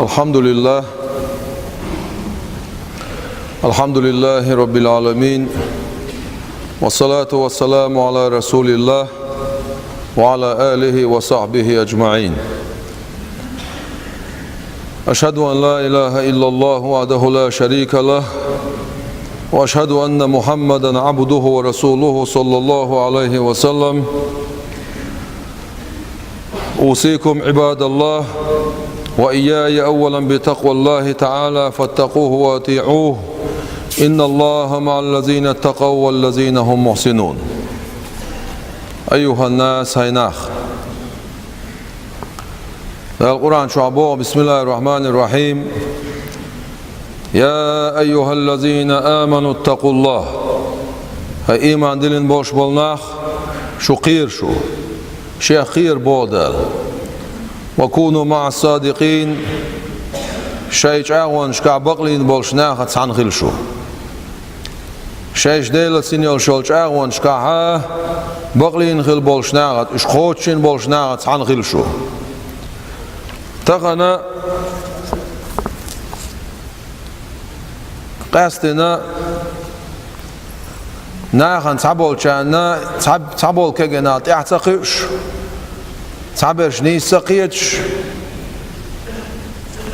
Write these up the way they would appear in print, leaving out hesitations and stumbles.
الحمد لله رب العالمين والصلاة والسلام على رسول الله وعلى آله وصحبه أجمعين. أشهد أن لا إله إلا الله وحده لا شريك له وأشهد أن محمدا عبده ورسوله صلى الله عليه وسلم. أوصيكم عباد الله وإياي أولا بتقوى الله تعالى فاتقوه وأطيعوه إن الله مع الذين اتقوا والذين هم محسنون. أيها الناس هيناخ القرآن شعبه بسم الله الرحمن الرحيم. يا أيها الذين آمنوا اتقوا الله. هاي إيمان دلين بوش بولناخ شو قير شو شيخ خير بودال وكونوا مع الصادقين شيش عاون شكع بقلين بولشناخ تسعنخل شو شيش ديلة سينيول شولش عاون شكع بقلين خل بولشناخ اشخوتشين بولشناخ تسعنخل شو تغنى قاستنا ناخن تعبول شانا تعبول كجنات اعتقش تعبش نيسقيتش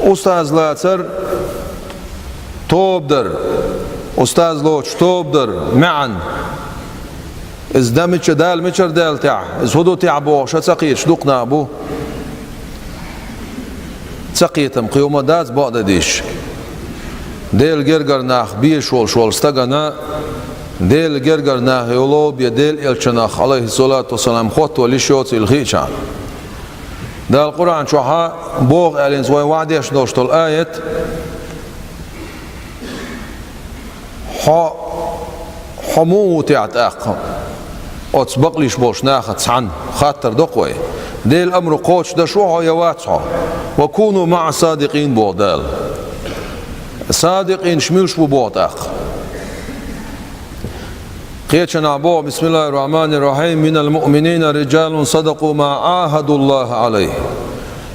أستاذ لاتر توبدر أستاذ لوش توبدر معا إز دمتش دال متشر دال تاع إز هدو تعبو شتسقيتش دوقنا أبو تسقيتم قيوم داز بعد ديش ديل جرجر ناخ بيش شول استغنا ديل جرجر ناخ يولو بيديل إلشناخ عليه الصلاة والسلام خط وليشوت الخيشان. ده القرآن شوها بوغ ألين زوي وعديش دوشتو الآية حمو تيعت أخ أتسبقليش بوش ناخد سعن خاطر دقوي دي الأمر قوش ده شوها يواتها وكونوا مع صادقين بودال صادقين شميلش ببوت أخ قيتشنا عبو بسم الله الرحمن الرحيم. من المؤمنين رجال صدقوا ما عاهدوا الله عليه.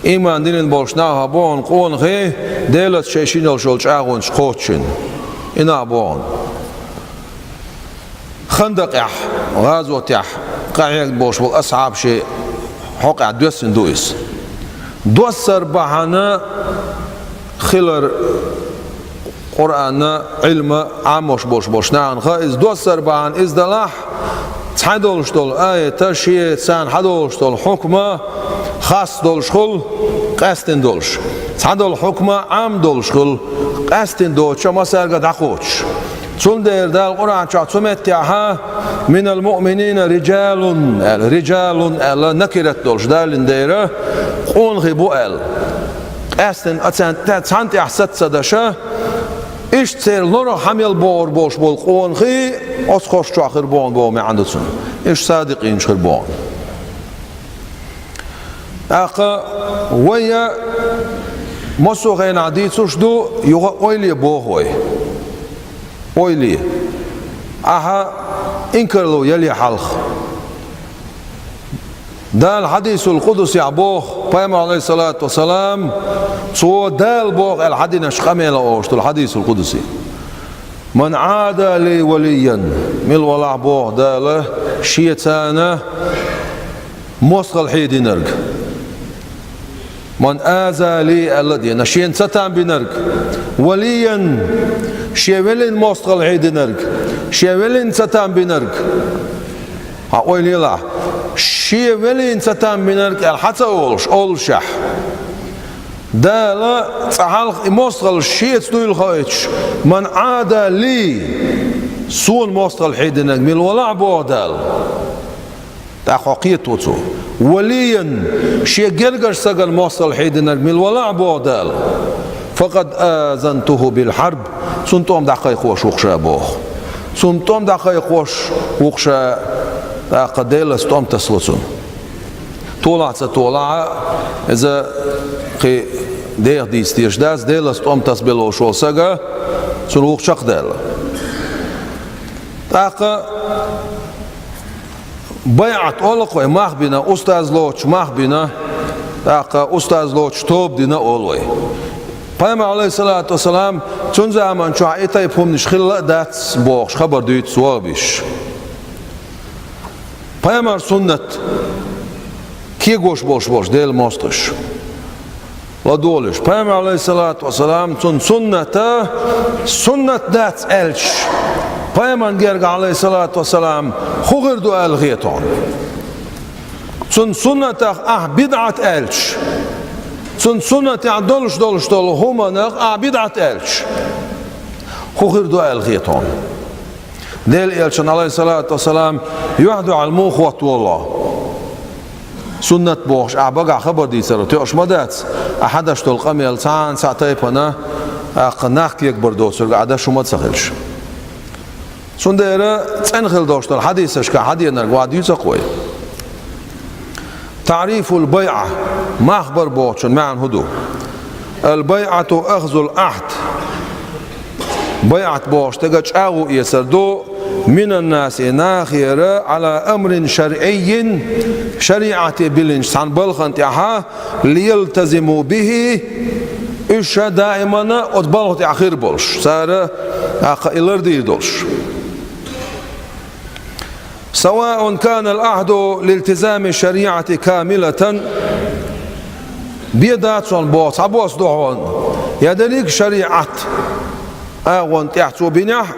إيمان دين بولشناها بون قون غي ديلت شيشين الشولش آغون شخوتشين إنا بون خندق يح غازوة يح قاعد بوش والأصحاب شيء حقع دوسن دويس دوسر بحنا خلر قرآن علم عموش بوش نعن خائز دوسر بحن إز دلح تحدولش دول آية تشيء تسان حدولش دول حكمة خاص دول شخل قاستن دولش تحدول حكمة عام دول شخل قاستن دولش ما سرقة دقوش تون دير دا القرآن تمتعها من المؤمنين رجال نكرت دولش دالين ديره قون غيبو قاستن تسانت احسد سدشه إيش تصير لورا حمل بور بوش بول قون خي أسخوش تأخر بون بو معندسون إيش صادقين شخر بون أخا ويا مصو غين عديد سوشدو يغا أويلي بوهوي أويلي أها إنكرلو يلي حلخ ده الحديث القدسي عبوخ بيام عليه الصلاة والسلام سو دال بوغ الحديث نشقميل أوشت الحديث القدسي من عاد لي وليا من الولاع بوغ داله شيتانه موسخ الحيد نرق من آذى لي الذي نشين ستان بنرق وليا شيولين موسخ الحيد نرق شيولين ستان بنرق هقول لا شيء ولين ستان منك الحتى أولشح ده لا تعال موصل شيء تدوي خايتش من عاد لي سون موصل حيدنك من الولاع بودال تحقيق توتو وليا شيء جرجر سجل موصل حيدنك من الولاع بودال فقد آذنته بالحرب سنتم دقيق وش وخشة بوخ سنتم دقيق وش وخشة قديل استوم تسلسون طولع إذا قي دير ديستيش داس ديل استوم تسبلو شو سجا سنوق شق ديل تاقا بيعت أولقوي مخبنا أستاذ لوش مخبنا تاقا أستاذ لوش توب دينا أولوي Peygamber aleyhissalatu vesselam tun zaman şu ayetay pumniş khilla dat boğ haber düyt suabiş. Peygamber sünnet ki goş boş del mostış. La doliş. Peygamber aleyhissalatu vesselam tun sünnet dat elç. Peygamber gerge aleyhissalatu vesselam khugirdu el ghiton. Tun sünnet bid'at elç. سنة دولش هما نق بدعة إلش خير دعاء الغيطان ديل إلشان عليه الصلاة والسلام يوحدو على الموخ والله سنة بوش بقى خبر دي سر تيوش مدات أحدش تلقم يلسان ساعتين بنا قناخ يكبر دوسر قاعدة شو ما تسخلش سنديرة تنخل دوش الحديث كا حديث نرجع ديوسا قوي تعريف البيعة ما أخبر بوتشن معن هدو البيعة أخذ العهد بيعة بوش تجج أو يسردو من الناس ناخير على أمر شرعي شريعة بلنش عن بلغن تاعها ليلتزموا به إيش دائما أتبلغ تأخير بولش صار إلردي دولش سواء كان العهد لالتزام الشريعة كاملة بيدات صن بوس عبوس دعون يدليك شريعة أغن تحتو بنح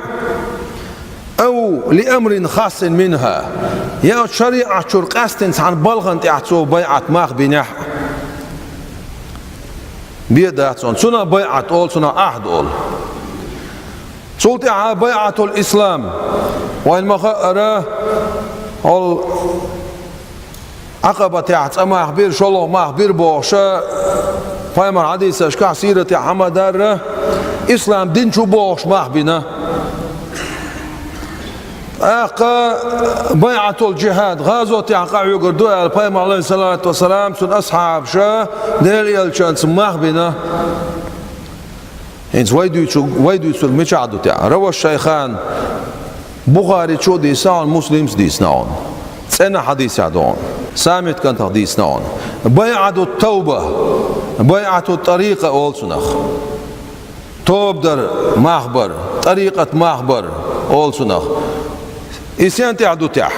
أو لأمر خاص منها يا شريعة شرقاستن عن بلغن تحتو بيعة ماخ بنح بيدات صن سنة بيعة أول سنة عهد أول صوتها بيعة الإسلام وإن ما أرى عقبة تاعت أما أخبير شلو ما أخبير بوشة فايمر حديث أشكع سيرة حمد إسلام دين شو بوش ما أخبينا بيعة الجهاد غازوة عقا يقردوا الفايمر عليه الصلاة والسلام سن أصحاب شا ديل يلشان ما أخبينا إنس ويدو يسول مشعدو تاع روى الشيخان بخاري شو ديسان مسلم ديسناون سنة حديث عدون سامت كانت حديثناون بيعة التوبة بيعة الطريقة أول سنخ توب در مخبر طريقة مخبر أول سنخ إسيان تعدو تاع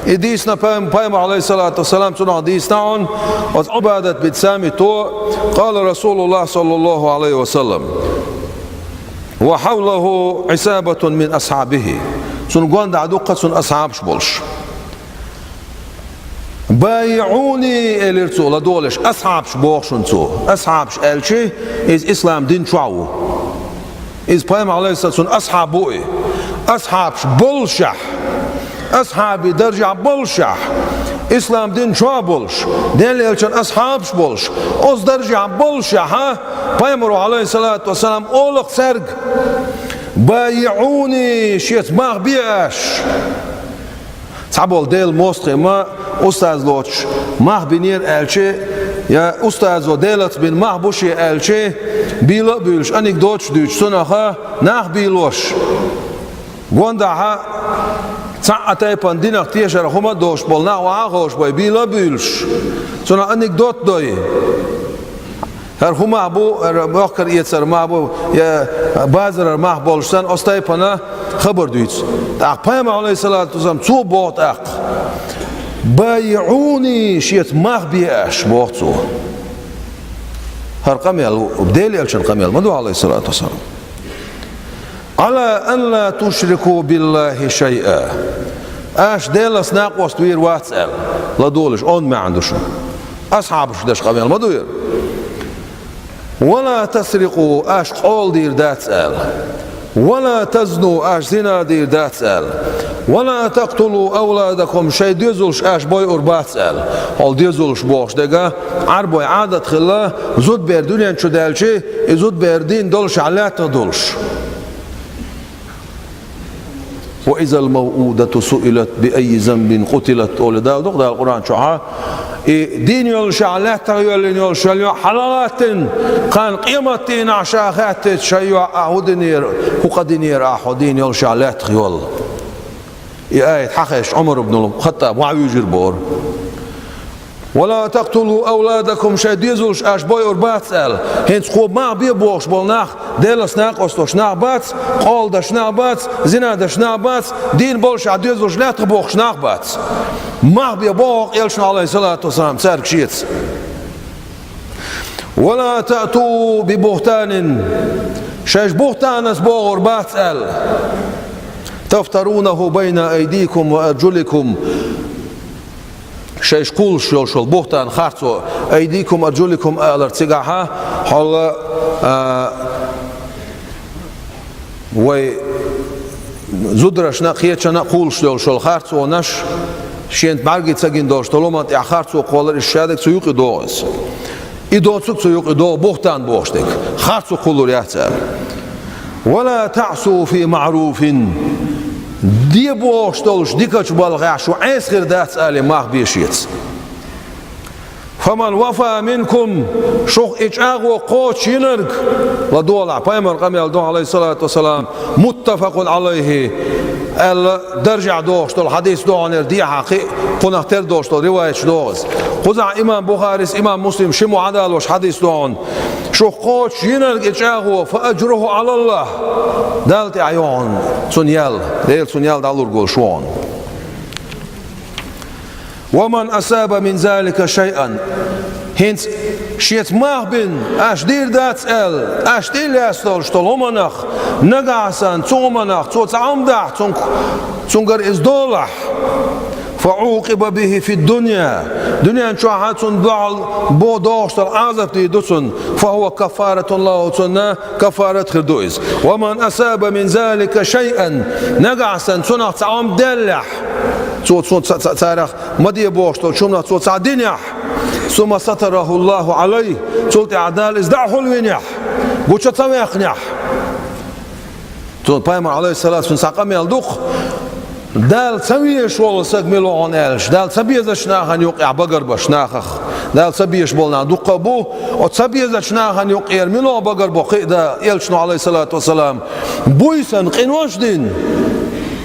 إديسنا بايم عليه الصلاة والسلام سنة ديسناون وعبادة بتسامي تو قال رسول الله صلى الله عليه وسلم وحوله عصابة من أصحابه سن قوان عدوقة سن أصحاب شبولش بايعوني إليرتو لدولش أصحاب شبوخ شنتو أصحاب شألشي إز إسلام دين شعو إز بايم عليه الصلاة والسلام أصحاب بوئي أصحاب شبولشح أصحاب درجة بولشح إسلام دين شوا بولش دين ليلشان أصحاب شبولش أوز درجة بولشح ها بايمرو عليه الصلاة والسلام أولق سرق بايعوني شيت ماغ بيعش تعبول ديل موستخي ما أستاذ لوتش ماغ بنير ألشي يا أستاذ وديلت بن ماغ بوشي ألشي بيلا بيلش أنيك دوتش دوتش سنخا ناغ بيلوش قوندعها ساعتين بندينك تيشر هما دوش بولنا وعاغوش باي بيلا بيلش سنة أنيك دوت دوي هر هما أبو بكر يتسر ما أبو يا بازر ما بولشان أستيبنا خبر دويت أقيم عليه الصلاة والسلام تو بوت أق بايعوني شيت ما بيعش بوتو هر قميل وبديل يلشن قميل مدو عليه الصلاة والسلام على أن لا تشركوا بالله شيئا أش ديلس ناقوس توير واتسأل لا دولش أون ما عندوش أصحابش داش قميل مدو ير ولا تسرقوا أش قول دير داتسأل ولا تزنوا أش زنا دير داتسأل ولا تقتلوا أولادكم شيء ديزولش أش بوي أرباتسأل هل ديزولش بوش دقا عربوي عادة خلا زود بردونيان شو دالشي زود بردين دولش علاتا دولش وإذا الموءودة سئلت بأي ذنب قتلت أولدا ودق القرآن شوها دين يولش علاتا يولين يولش حلالات كان قيمتين عشاخات شيء أهودنير وقدنير أحودين يولش علاتا يول آية حقش عمر بن الخطاب وعيوجر بور ولا تقتلوا أولادكم شديزوش أش بوي أربات أل هنس خوب ما بيبوش بولناخ ديلس ناقصتوش ناقبات قول داش ناقبات زنا داش ناقبات دين بولش عديزوش لا تبوخش ناقبات ما بيبوخ يلشنا عليه الصلاة والسلام سارك شيتس ولا تأتوا ببهتان شاش بهتان اسبوغ أربات أل تفترونه بين أيديكم وأرجلكم شاش قول شول بهتان خارتو أيديكم أرجلكم ألرتقعها حول و زودرش نقيت نقول شول خارتو ونش شينت مارجي تسجين دوش طالما خارتو قولر الشادك سيوق دوز إدوتسك سيوق دو بهتان بوشتك خارتو قولر يحتال ولا تعصوا في معروف دي بوشتولش ديكاش بالغاشو عيس غير دات آلي ماخ بيشيت فمن وفى منكم شوخ إجاغو قوش ينرق لدولع بايمر قمي الدون عليه الصلاة والسلام متفق عليه الدرجع دوشتول حديث دونر دي حقي قناختر دوشتول رواية دوز قزع إمام بخاري إمام مسلم شمو عدالوش حديث دون شو قوش ينرق إجاغو فأجره على الله دالت عيون سنيال ديل سنيال دالور قول شوان ومن أصاب من ذلك شيئا هنس شيت ماه بن أشدير دات أشدير لاستول شتولومنخ نقعسان تومنخ توتعمدح تنقر إزدولح فعوقب به في الدنيا دنيا شاحات بعض بودوش العذاب تيدسن فهو كفارة الله تنا كفارة خردويز ومن أصاب من ذلك شيئا نقعسا تنخ تعم دلح تاريخ مدي بوشتول شمنا تعدينيح ثم ستره الله عليه تلت عدال ازدعه الوينيح قوشة تميخنيح بايمر عليه الصلاة والسلام ساقم يلدوخ دال سبيش والله سق ملون إلش دال سبيز شناخن يوقع بقر بشناخخ دال سبيش بولنا دقة بو وسبيز شناخن يوقع ملون بقر بقيدا يلشنا عليه الصلاة والسلام بويسن قنوش دين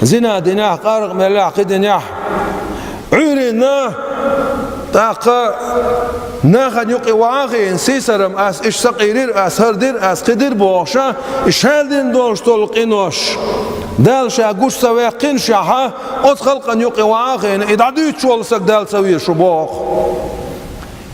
زنا ديناه قارق ملاق ديناه عيرنا تاقا ناخن يقي واغي سيسرم اس اش سقيرير اس هردير اس قدير بوشا اش هالدين دوش تلقينوش دال شا قوش سوي قين شاها ات خلقن يقي واغي ادعديت شول سك دال سوي شبوخ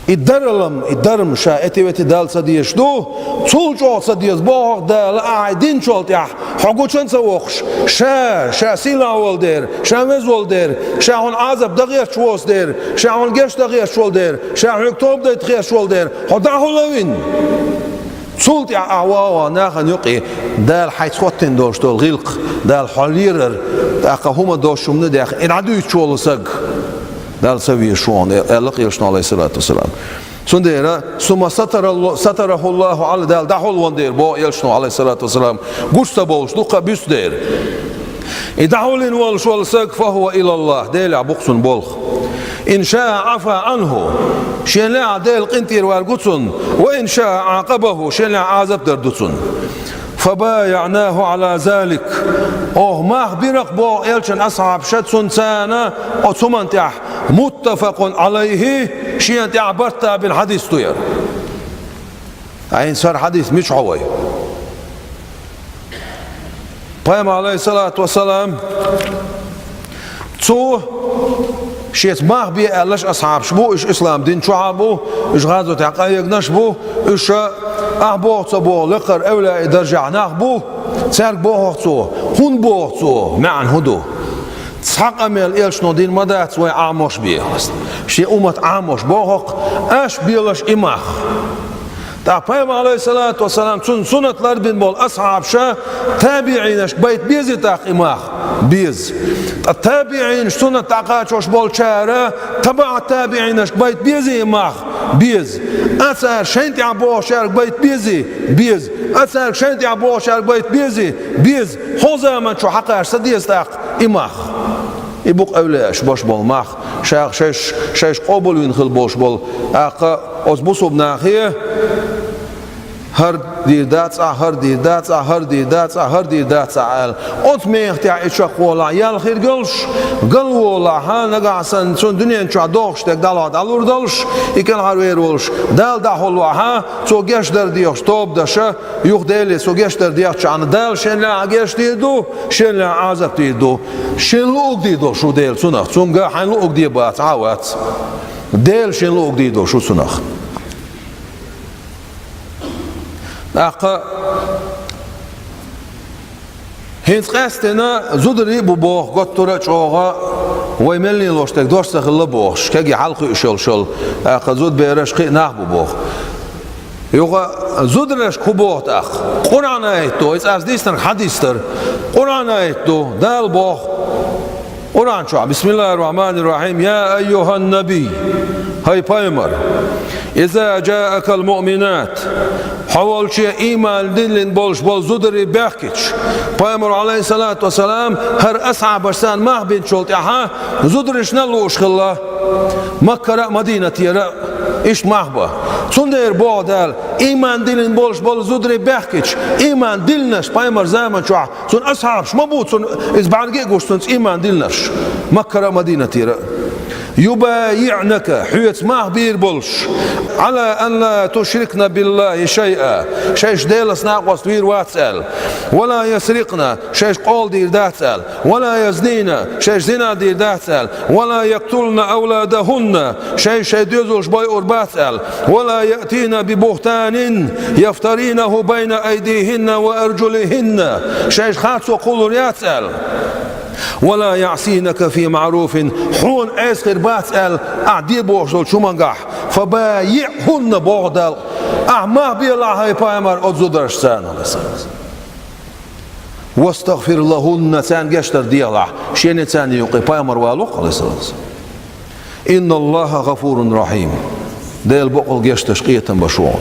الدرم شا اتيوتي دال سديش دو تول جول سديش بوخ دال اعدين شولت يح حقو چن سوخش شا سيلا ول دير شا مز ول دير شا هون عذاب دغير شوس دير شا هون گش دغير شول دير شا هكتوب دير تخير شول دير خدا هولوين تولت يح اواوا ناخن يقي دال حيت خوتن دوش دول غلق دال حليرر اقا هما دوشم ندخ ادعدو شول سق دال سوي شون لقي يشنا عليه الصلاة والسلام سنديرا ثم ستره الله على دال دحول وندير بو يشنا عليه الصلاة والسلام قشت بولش دقة بيسدير دحول والش والسق فهو إلى الله ديل بقسن بولخ إن شاء عفى عنه شين لا ديل قنتير والقسن وإن شاء عاقبه شين لا عذب دردسن فبايعناه على ذلك ما بيرق بو يلشن أصحاب شد سنة أو ثمانتح متفق عليه شيء تعبرت بالحديث توير عين صار حديث مش عوي قام عليه الصلاة والسلام تو شيت ما بي ألاش أصحاب شبو إيش إسلام دين شعبو إيش غازو تعقايق نشبو إيش أحبو تصبو لقر أولا درجع ناخبو تسارك بوه تو هون بوه تو معن هدو تسحق أميل إيش نودين مدات وي عاموش بيه شي أمة عاموش بوهق أش بيلش إماخ تعبهم عليه الصلاة والسلام سنة لربين بول أصحاب شا تابعينش بيت بيزي تاق إماخ بيز التابعين سنة تاقاتش بول شارع تبع التابعينش بيت بيزي إماخ بيز أثر شنتي عبوه شارك بيت بيز أثر شنتي عبوه شارك بيت بيز خوزا من شو حقا سديس تاق إماخ يبوق أولاش باش بول ماخ شاق شاش قبول وينخل باش بول أقا أزبوسو بناخيه هر دير داتسع هر دير داتسع هر دير داتسع هر دير داتسع ot mehtya içak ola yal khir gölş gıl ola ha nagasan son dünyen çu doğuştek dalat alur dalış iken harver olş dal da holwa ha so geçler diyor stop da şa yok değil so geçler diyor çan dal şenle geçti do şenle azap diyor şenluk diyor şu değil sunah sunga hanluk diyor bat awat del şenluk diyor şu sunah Aqa hins qastena zudri bu boq gottora çoğa ويملي لوشتك دوش تخلى بوخ كاجي حلقي شل اخ زود بيرش قي ناخ بوخ يوغا زودرش كوبوت اخ قران ايتو از ديستر حديثر قران ايتو دال بوخ قران شو بسم الله الرحمن الرحيم يا ايها النبي هاي بايمر اذا جاءك المؤمنات حول شيء إيمان دلين بولش بول زودري بحكيش بايمر عليه الصلاة والسلام هر أسعى برسان ما بين شولت أها زودريش نلوش خلا مكة مدينة يرى إيش محبة سندير بودال إيمان دلين بولش بول زودري بحكيش إيمان دلنش بايمر زمان شو سن أصحابش مبوط سن إز بعرقي قوش سن إيمان دلنش مكة مدينة يرى يبايعنك حيث ما بير بولش على أن لا تشركنا بالله شيئا شيش ديلس ناقص وير واتسال ولا يسرقنا شيش قول دير داتسال ولا يزنينا شيش زنا دير داتسال ولا يقتلنا أولادهن شيش يدوزوش باي أرباتسال ولا يأتينا ببهتان يفترينه بين أيديهن وأرجلهن شيش خاتسو قولوا ياتسال ولا يعصينك في معروف حون اسخر باتسال اعدي بوشل شو منقح فبايعهن بوغدل ما بي الله هاي بايمر اتزودرش سان واستغفر لهن سان قشتر ديالله شين سان يقي بايمر والوق عليه الصلاه ان الله غفور رحيم ديل بقل قشتش قيتا بشون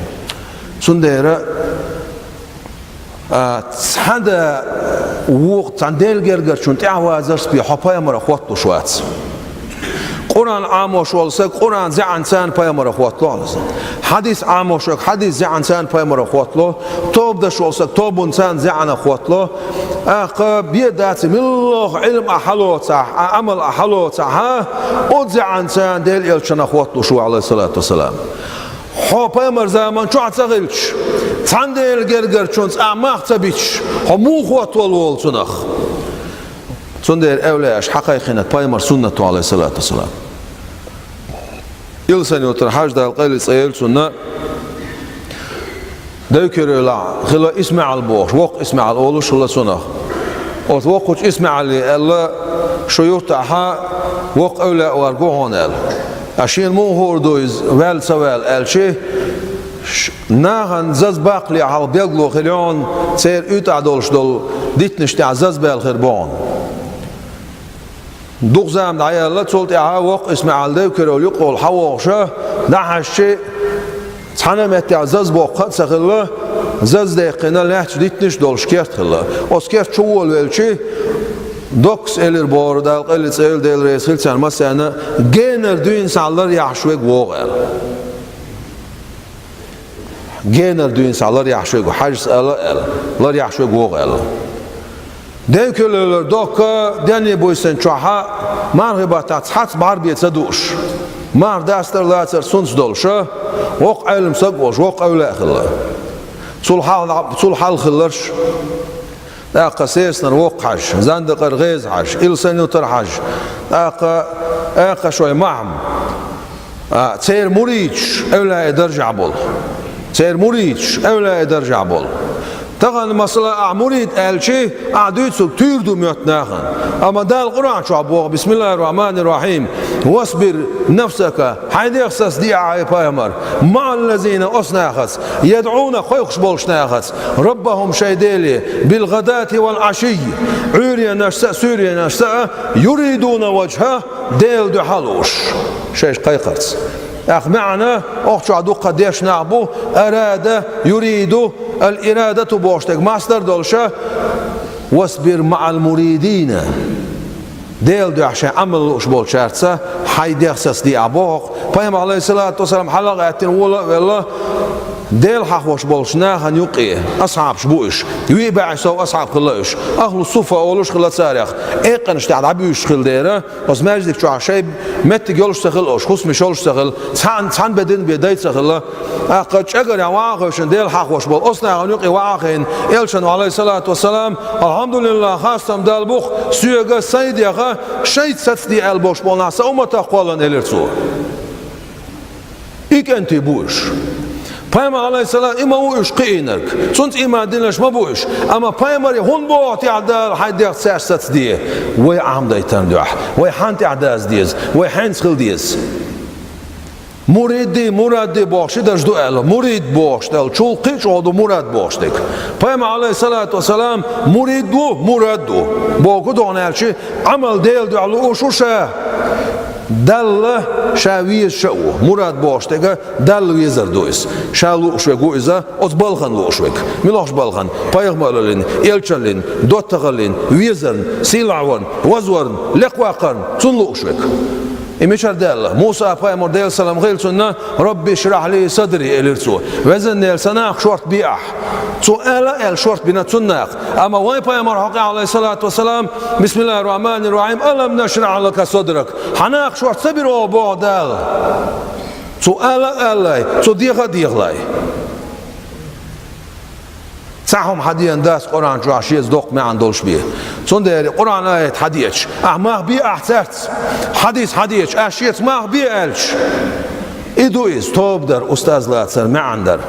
سنديره حدا وقت عندل جرجر شون تعوازرس بحبايا مرة خواتو شوات قرآن عاموش والسك قرآن زي عنسان بايا مرة خواتلو حديث عاموشك حديث زي عنسان بايا مرة خواتلو توب دش والسك توب انسان زي عنا خواتلو بيدات من الله علم أحلوتها عمل أحلوتها ها قد زي عنسان ديل يلشنا خواتلو شو عليه الصلاة والسلام حبايا مر زمان شو عتسغلش تاندل جرجر شونس أعماق تبيش همو خوات والوال سنخ سندر أولاش حقيقة بايمر سنة عليه الصلاة والسلام يلسن يترحاج ده القيل سيل سنة ذكر لا خلا اسمع البوش وق اسمع الأولوش ولا سنخ وقت اسمع اللي الله شو يرتاحها وق أولا وارجوهن ال عشان مو هو دوز وال سوال الشيء ناهن زز باقلي على بيغلو خليون سير يتعدلش دول ديتنش تاع زز بالخربون دوغزام دعيا لا تولت اها وق اسمع على كرول يقول حوشه نحشي تحنمت تاع زز بوق سخله زز دقيقه لهش ديتنش دولش كيرت خله اسكير شوول ولشي دوكس الر بوردال قلت سيل ديل ريسل سان مثلا جينر دو insanlar yaxshi ووغل جينر دو insanlar yaxshi حاجز لا yaxshi ووغل ديكلر دوكا دني بويسن چوها مرغبات حت بار بيت دوش مار داستر لاتر سونس دولشه وق علم سقوش وق اولا خلا صلح حال خلرش اقا سيسنر وق حج زندقر غيز حج إلسن يتر حج اقا شوي معم تير مريج اولا يدرجع بول تير مريج اولا يدرجع بول تغن مثلا مريد الشي عديتو تيردو ميتناخن اما دا القران شو ابو بسم الله الرحمن الرحيم واصبر نفسك حيد يخصص دي بايمر مع الذين اصناخس يدعون خوخش بولشناخس ربهم شيديلي بالغداة والعشي عوريا نشتا سوريا نشتا يريدون وجهه ديل دو حلوش شيش قيقرت اخ معنا اخشو عدو قديش نعبو اراد يريد الإرادة بوشتك ماستر دولشة واصبر مع المريدين ديل دو عشان عمل وشبول شارتسا حيد يخصص دي أبوك بايم عليه الصلاة والسلام حلقة والله ديل حق وش بولشنا هن يقي أصحاب شبوش يبيع سو أصحاب خلاش أهل الصفة أولش خلا سارخ إيقن اشتعد عبيش خل ديره بس ما يجدك شو عشيب مت جولش تخل أوش خص مشولش تخل تان بدين بيدايت تخل قد شجر يا واقعشن ديل حق وش بول أصلا هن يقي واقعين إلشن عليه الصلاة والسلام الحمد لله خاصم دالبوخ سيجا سيد يا شيء ستدي البوش بول ناس أمة تقولن إلرسو إيك أنت بوش Peygamber aleyhisselam ima o iş kıyınır. Sunt ima dinleş ma bu iş. Ama Peygamber hun bu tiadal haydi sersat diye. Ve amdaytan duah. Ve hanti adaz diyiz. Ve hans khil diyiz. Muradi boşu da jdu el. Murid boş del. Çul qiç oldu murad boşdik. Peygamber aleyhissalatu vesselam murad du. Boku donelçi amel değil dualı o şu şey. دل شاوية شو مراد باش تيجا دل ويزر دويس شالو شوي جويزا أتبالغن لو شويك ملاش بالغن بايغمالين يلشلين دوتغلين ويزرن سيلعون وزورن لقواقن تنلو شويك إمشار دل موسى بايمر دل سلام غير سنة ربي اشرح لي صدري إليرسو وزن دل سناق شورت بيح سؤال شورت بنا تناق أما وين بايمر حقي عليه الصلاة والسلام بسم الله الرحمن الرحيم ألم نشرح لك صدرك حناق شورت سبيرو بعدل سؤال سو ديغلاي سهم حديث داس قرآن جو عشيز دوق ما عندوش بيه صندر قرآن آيات حديث ما بيه أحسرت حديث عشيز ما بيه ألش إدويس توب در أستاذ لا تسر ما عندر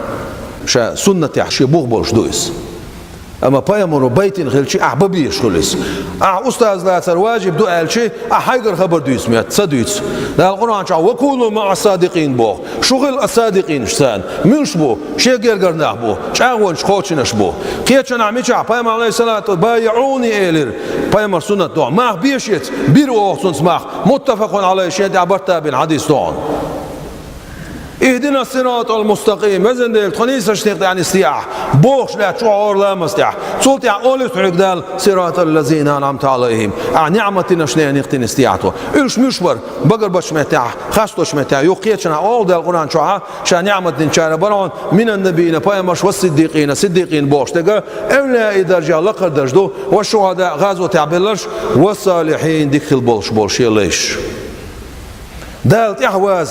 شا سنة عشي بوغبولش دويس أما بايمرو بيتين خلشي أحبابيش خلص أستاذ لا تسر واجب دو ألشي أحيقر خبر دويس ميت صدويس لا القرآن شا وكونوا مع الصادقين بوغ شغل الصادقين شسان منش بو شيء غير نحبو شاغون شخوتشنش بو كيتشن عميشا بايمر عليه الصلاة بايعوني إلير بايمر سنة دو ما بيشيت بيرو سنس ماخ متفق عليه شيء عبرتا بين حديث دون اهدنا الصراط المستقيم مازن ديل تخنيس اشتيق يعني استياح بوش لا شعور لا مستياح صوت يا اولس عقدال صراط الذين انعمت عليهم نعمتنا شنو نختن استياحته ايش مشبر بقر باش متاع خاصتوش متاع يقيتنا اول دال القران شا نعمت نشار برون من النبيين بايمش والصديقين صديقين بوش تلقى اولى درجه لقر درجدو والشهداء غازو تعبلش والصالحين دخل بولش ليش دالت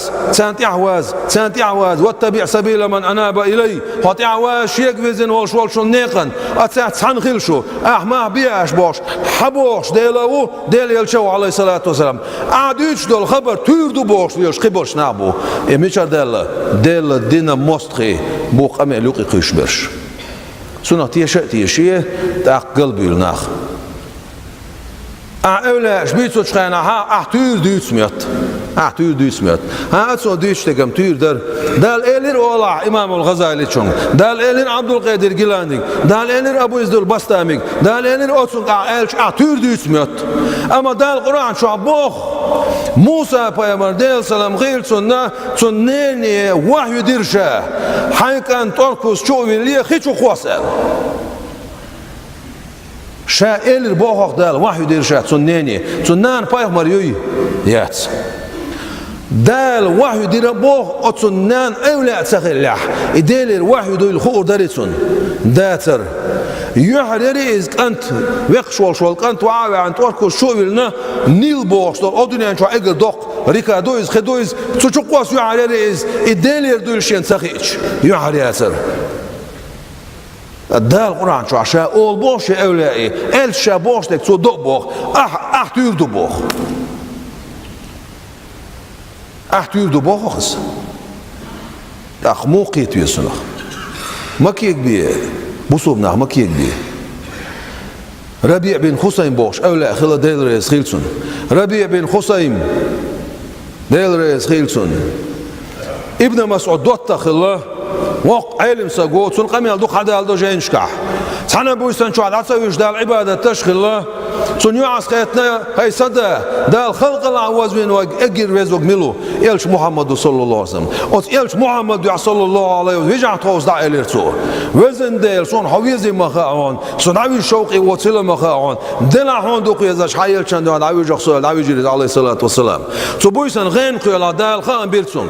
سانت إعواز واتبع سبيل من أناب إلي هات إعواز شيك وزن والشون نيقن أتسات سان خلشو ما بياش باش حبوش ديلو ديل يلشو عليه الصلاة والسلام عاديش دول خبر تيردو باش ليش قبوش نابو إميشار ديل دينا مستخي بو قمي لوقي قيشبرش سنة تيشيه تاق قلبي لناخ أولا شبيتو تشخينا تير ديوتسميت تير ديوتسميت أتسو ديوتشتكم تير دال إلين أولا إمام الغزالي تشون دال إلين عبد القادر جيلاني دال إلين أبو يزد البستامي دال إلين أتسون تير ديوتسميت أما دال القرآن شو عبوخ موسى بايمر ديل سلام غير سنيني وحي ديرشا حيك أن تركز شو ليه خيشو خواسل شائل البوخ دال واحد يرشات سنيني سنان بايخ مريوي يات دال واحد يربوخ أتسنان أولى تسخير لح إدال الواحد الخور داريسون داتر يحرري إز كنت وقشول كنت وعاوي عن توركو شويلنا نيل بوخ دال أدنيا شو أجر دوق ريكا دويز خدويز تشقواس يحرري إز إدال يردول شين سخيش يحرري أسر دال القرآن شو عشاء أول بوش أولئي إلشا بوش لك تو دو بوخ تير دو بوخ تير دو بوخ مو قيت يسنخ ما كيك بيه بصوبنا ما كيك بيه ربيع بن خصيم بوش أولئي خلا ديل ريس خيلسون ربيع بن خصيم ديل ريس خيلسون ابن مسعود دوتا خلا وق علم سقوط سن قمي الدق حدا الدو جاي نشكح سحنا بويسن شو على تسويش دال عبادة تشخي الله سن يعص خيتنا هاي صدى دال خلق العواز من وأجر وزوج ملو يلش محمد صلى الله عليه وسلم أت يلش محمد صلى الله عليه وسلم ويجع توز دع إليرتو وزن دال سن حويزي مخاعون سن عوي شوقي وصل مخاعون دلع هون دوق يزش حيل شند عند عوي جخسول عوي جريد عليه الصلاة والسلام سو بويسن غين قيل دال خان بيرتسون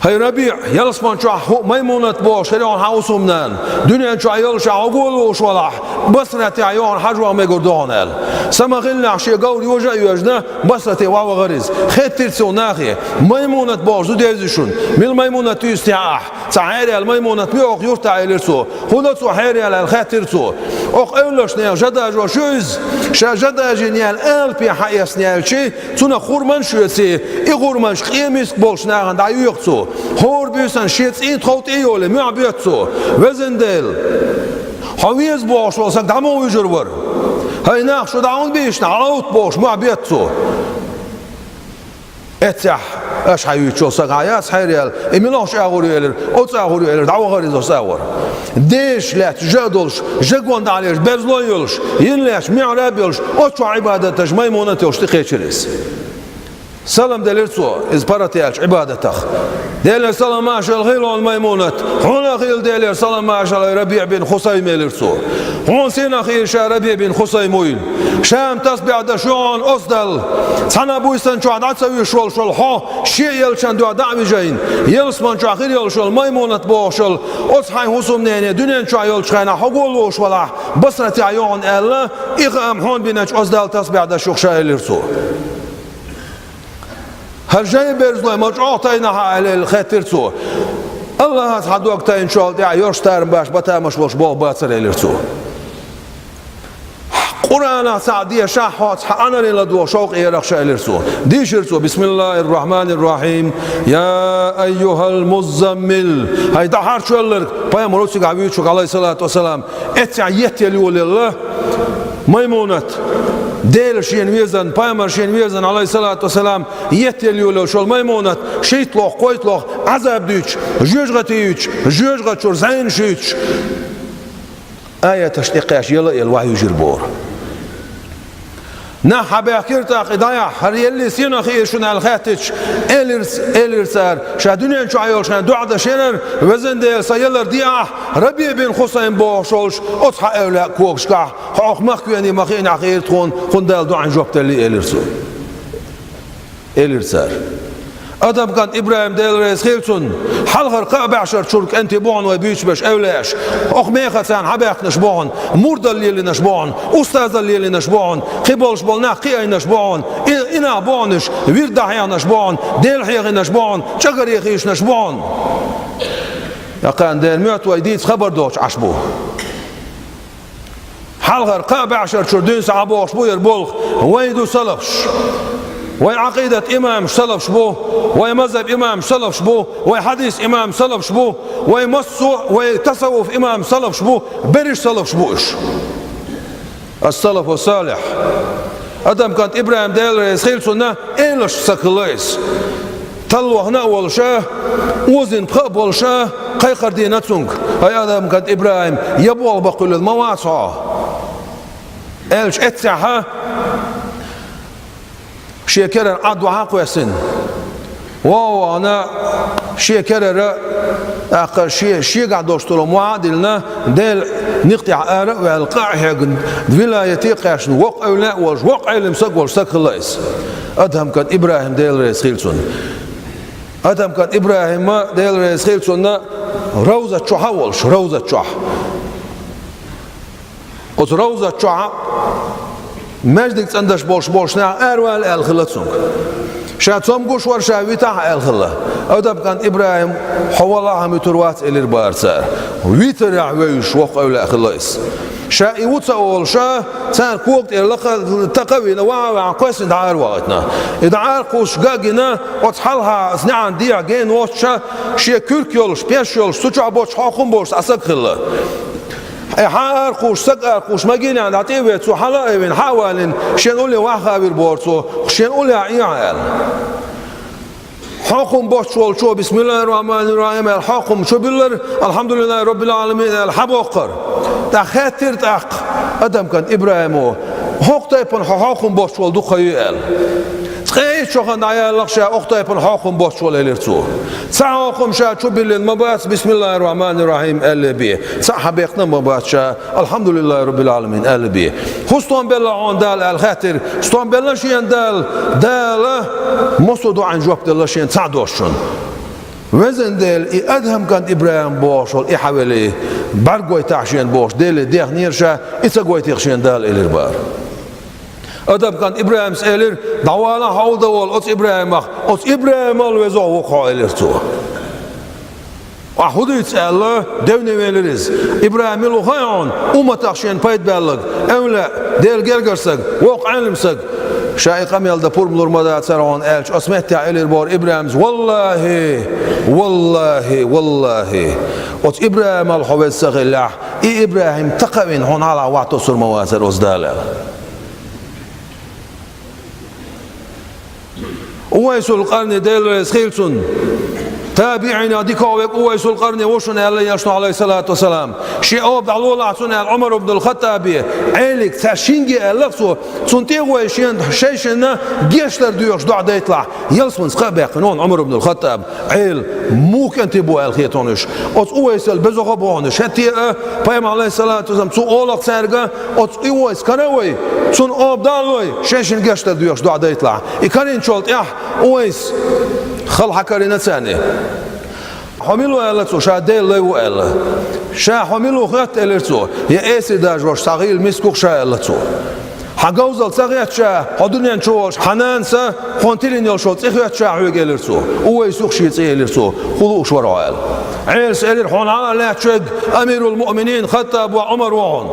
هاي ربيع يلسمان شو ميمونة بوش هريون حاوسومنان دنيا شو يلش عقولوش ولا بسرتي عيون حجوا ما يقردون سما غلنا عشي قول يوجا يوجنا بسرتي واو غريز خيت ترسو ناخي ميمونة بوش دو ديزشون ميل ميمونة تيستياح تعالي الميمونة بيوق يرتع يلرسو خلصو حيري على الخيت ترسو اوق اولش نيال جدا جو شوز شا جدا جنيال ال بي حيس نيال شي تونا خورمان شوتسي اي خورمانش قيمس بولش ناغن دا يوقتو هور بيسن شيتس اي تخوت ايوله مع بيتسو وزندل حويز بوش وسك دمو يجرور هاي ناخ شو داون بيش نعوت بوش مع بيتسو اتح اش حيوتشو سغاياس حيريال امينوش اغوريل اوت اغوريل داو غريزو ساور ديش لا تجادلش جاكوان داليش بزلويلش ينلاش معرابيلش اوتشو عبادتش ميمونتوش تخيشريس سلام دليرسو از باراتيالش عبادتك ديلر سلام ماشا الغيل الميمونة هنا غيل ديلر سلام ماشا ربيع بن خصيم يلرسو هون سينا خير شا ربيع بن خصيمويل شام تسبع دشون أصدل سنة بويسن شو عدد سوي شول حو شيء يلشان دو دعوي جاين يلسمان شو خير يلشول ميمونة بوشل أصحي حسوم نيني دنيا شو يلشخينا حقولوش ولا بصرة عيون ألا إغام هون بينش أصدل تسبع دشوخ شا يلرسو هالجاي بيرزلو مجعوطينها على الخاترسو الله هاد وقت ان شاء الله يورشتار باش بتامش وش بول باتر يلرسو قرآن سعدية شاحوت أنا لدو شوق يرخش يلرسو ديشرسو بسم الله الرحمن الرحيم يا أيها المزمل هاي دحار شو يلرك بايم روسيك عبيوشك عليه الصلاة والسلام اتعيت يليو لله ميمونة ديل شين ويزن بايمر شين ويزن عليه الصلاة والسلام يتليولو شول ميمونة شيتلوخ قويتلوخ عذاب ديش جوجغتيش جوجغتشور زين شيتش آية تشتقاش يلا الوحي جربور نحا بأكيرتا قضايا هريالي سينا خير شنا الخاتش إلرسار شا دنيا شو عيول شنا دعدا شنر وزن ديل سيلر دياح ربي بن خصين بوشولش أصحى أولا كوكشكا حق مخياني مخين عخير تخون ديل دعان جوبت اللي إلرسار أدم كان إبراهيم ديل رئيس خيلتون حلغر قابع عشر شرك أنت بون وبيش باش أولاش أخميخة سان حباك نشبون مرد اللي نشبون أستاذ اللي نشبون خبولش بولنا قيا نشبون إنا بونش ويرد حيا نشبون ديل حيا نشبون شجر يخيش نشبون يا كان ديل ميت ويديت خبر دوش عشبو حلغر قابع عشر شردين صعبوش بو يربولخ ويدو سلفش وي عقيدة إمام سلف شبو وي مذهب إمام سلف شبو وي حديث إمام سلف شبو وي مصو وي تصوف إمام سلف شبو برش سلف شبوش السلف والصالح أدم كانت إبراهيم ديل رئيس خيل سنة إيلش سكليس تلو هنا والشاه وزن بخب والشاه قيقر دينتسونك هاي أدم كانت إبراهيم يبوال بقول المواصع إيلش اتسعها شيكرر عدوها قوسن واو أنا شيكرر آخر شيء قاعد دوشتلو معادلنا دل نقطع آراء والقاعة ولايتي قاشن وقع ولا وقع المسك والسك خلاص أدهم كان إبراهيم ديل رئيس خيلسون أدهم كان إبراهيم ديل رئيس خيلسون روزة شحولش روزة شح قص روزة شح مجدك عندش بولشنا أروال الخلصون شاتهم قوش ورشاويتها الخلا أدب كان إبراهيم حوالها متروات إلى البارسار ويتر يعويش وقع ولا خلاص شا يوتس أول شا سان كوكت إلى تقوي نوع قيس دعار وقتنا دعار قوش جاجنا وتحلها سنعان ديا جين واتشا شيء كركيولش بيشيولش سجع بوش حاكم بوش أسق خلا حار قوش سقر قوش مجينا عند عتيبة سو حلا إبن حوالين شين أولي واحد بالبورصو شين أولي عيال حكم بوشول شو بسم الله الرحمن الرحيم الحكم شو بيلر الحمد لله رب العالمين الحبوقر تخاتر تاق أدم كان إبراهيم حق تيبن حكم بوشول دو خيال تخيل شو خن عيال لقشة أخت تيبن حكم بوشول إليرتو ساعكم شا شو بيلن مباس بسم الله الرحمن الرحيم اللي بيه ساحبيقنا مباس شا الحمد لله رب العالمين اللي بيه خصتون بالله عن دال الخاتر خصتون بالله شيء دال مصدو عن جواب الله شيء سعدوشون أدم كان إبراهيم ديل رئيس خيلتون وزن ديل ادهم كانت ابراهيم بوش ول حوالي برغوي تاعشين بوش ديل ديخ نيرشا اتغوي تخشين دال الربار ادم كانت ابراهيم سالر دوالا حول دول اوت ابراهيم اوت ابراهيم الوزو وقع الرتو وحديت الله دوني ويلرز ابراهيم لو خيون وما تخشين بايت بالغ اولا ديل جرجرسك وقع علمسك شايقه ميل دبور بلورمادا تسرون الش اسمت تاع الربار ابراهيم والله والله والله اوت ابراهيم الحويس سغلاح اي ابراهيم تقوين هون على وقت صور مواسر وزداله اويس القرن ديل سخيلسون تابعنا ديكوك اويس القرن وشن الله يشنو عليه الصلاه والسلام شي اوب الله عصون عمر بن الخطاب عليك تشينجي اللفظ سنتي ويشين شيشنا جيشتر ديوش دعده يطلع يلسون سقابه قانون عمر بن الخطاب عيل ممكن تبو الخيطونش اويس البزوغ بونش هتي بايم عليه الصلاه والسلام سو اولق سرغا اويس كنوي سن اوب دالوي شيشن جيشتر ديوش دعده يطلع يكرين شولت اويس خل حكرنا ثاني حملوا ألتو شاديل لو ألا شا حملوا خات ألتو يا إيسي داجوش صغير مسكوك شا ألتو حجوزل صغير شا حدنيان شوش حنانسا خونتيلين يلشوا تخيات شا عوج ألتو ويسوق شيء تي ألتو خلوش وراء عيل سألير حون على لا تشج أمير المؤمنين خطاب وعمر وهون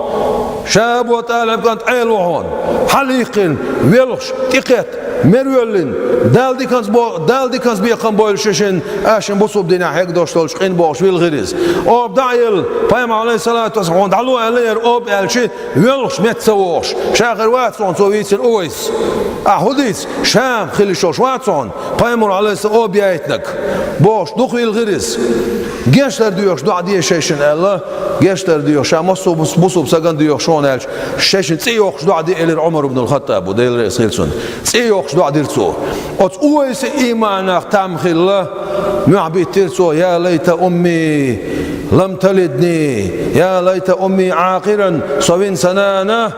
شاب وطالب كانت عيل وهون حليقين ويلش تقيت مريولين دال دي كانز بيقام بول ششن عشان بصوب دينا هيك دوشتولش قين باش ويلغريز أوب دايل بايم عليه الصلاة والسلام دعلو عليه أوب الشي ويلش متسووش شاغر واتسون سويت الأويس أحديث شام خليشوش واتسون بايم عليه الصلاة أوب يايتنك باش دخل الغريز جيشتر ديوش دع دي ششن الله جيشتر ديوش شام بصوب سجن ديوش شون الش ششن تيوش دع دي إلى عمر بن الخطاب وديل رئيس هيلسون تيوش دع ديرتو أت أويس إيمانك تامخيله معبيت ترسو يا ليت أمي لم تلدني يا ليت أمي عاقرا صوين سنانة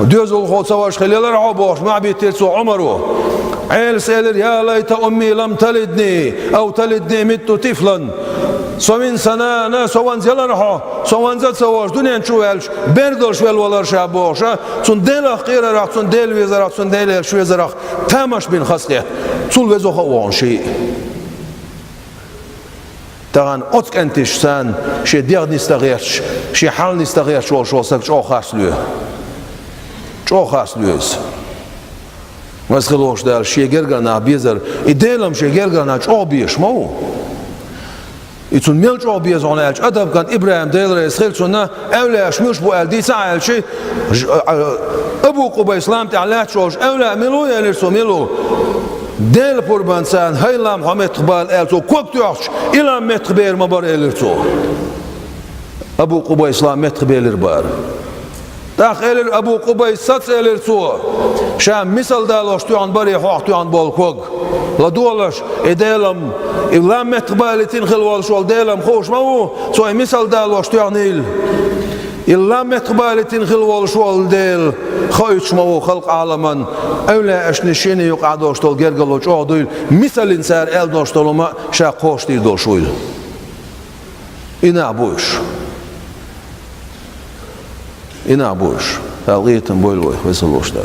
ديوز الخوت سواش خليل رعبوش معبيت ترسو عمره عيل سيلر يا ليت أمي لم تلدني أو تلدني مت طفلا صوين سنانة سوان زلرحو سوان زل سواش دنيا نشوالش بردلش والولر شابوشا تون ديل أخيرا راح تون ديل ويزرا تون ديل شو ويزرا تامش بين خسقه تول وزو خوان شيء تغان أتك أنتش سان شيء ديار نستغيرش شيء حال نستغيرش شو سك شو خاص له شو خاص لهز مسخلوش دار شيء جرجنا بيزر يديلهم شيء جرجنا شو بيش مو يتون ميل شو بيز عن الش أدب كان إبراهيم ديل رئيس سنة أولى شموش بو الدي ساعة شيء أبو قبي إسلام تعلق شوش أولى ملو يلرسو ملو دل قربان سان هيلام هم تقبل التو كوكتوش إلى متقبل مبار التو أبو قبي إسلام متقبل البار داخل أبو قبي سات التو شام مثل دالوش توان بري حق توان بالكوك لا دولش إدلهم إلا متقبل تنخل والشول دلهم خوش ماو سوي مثل دالوش توانيل إلا متقبل تنخل والشول دل خايش ماو خلق عالما أولى أشنشيني يقعدوش تول جرجلوش عادول مثل إنسان ألدوش تولما شاقوش تيدوشويل إنا بوش هالغيتم بولوي ويسلوش ده